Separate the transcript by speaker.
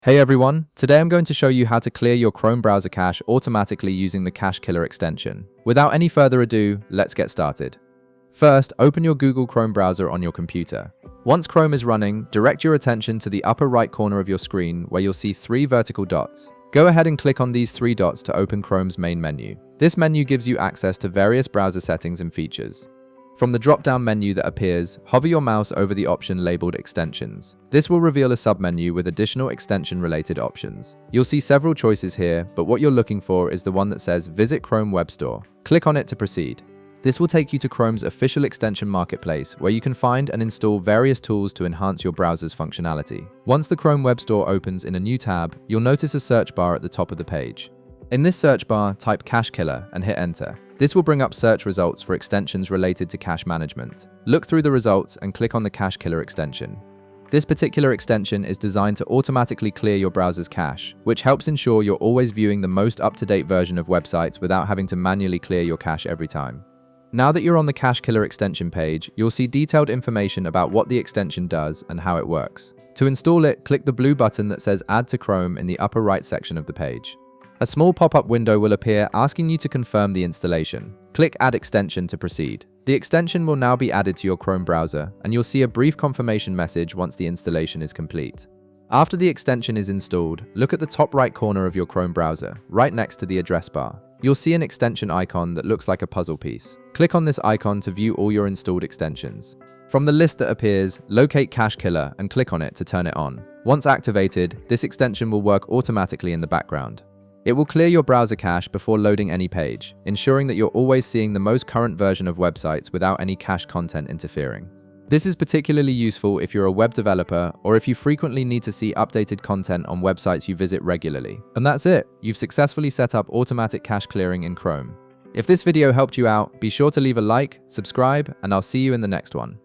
Speaker 1: Hey everyone, today I'm going to show you how to clear your Chrome browser cache automatically using the Cache Killer extension. Without any further ado, let's get started. First, open your Google Chrome browser on your computer. Once Chrome is running, direct your attention to the upper right corner of your screen where you'll see three vertical dots. Go ahead and click on these three dots to open Chrome's main menu. This menu gives you access to various browser settings and features. From the drop-down menu that appears, hover your mouse over the option labeled Extensions. This will reveal a submenu with additional extension-related options. You'll see several choices here, but what you're looking for is the one that says Visit Chrome Web Store. Click on it to proceed. This will take you to Chrome's official extension marketplace, where you can find and install various tools to enhance your browser's functionality. Once the Chrome Web Store opens in a new tab, you'll notice a search bar at the top of the page. In this search bar, type Cache Killer and hit Enter. This will bring up search results for extensions related to cache management. Look through the results and click on the Cache Killer extension. This particular extension is designed to automatically clear your browser's cache, which helps ensure you're always viewing the most up-to-date version of websites without having to manually clear your cache every time. Now that you're on the Cache Killer extension page, you'll see detailed information about what the extension does and how it works. To install it, click the blue button that says Add to Chrome in the upper right section of the page. A small pop-up window will appear asking you to confirm the installation. Click Add Extension to proceed. The extension will now be added to your Chrome browser, and you'll see a brief confirmation message once the installation is complete. After the extension is installed, look at the top right corner of your Chrome browser, right next to the address bar. You'll see an extension icon that looks like a puzzle piece. Click on this icon to view all your installed extensions. From the list that appears, locate Cache Killer and click on it to turn it on. Once activated, this extension will work automatically in the background. It will clear your browser cache before loading any page, ensuring that you're always seeing the most current version of websites without any cache content interfering. This is particularly useful if you're a web developer or if you frequently need to see updated content on websites you visit regularly. And that's it. You've successfully set up automatic cache clearing in Chrome. If this video helped you out, be sure to leave a like, subscribe, and I'll see you in the next one.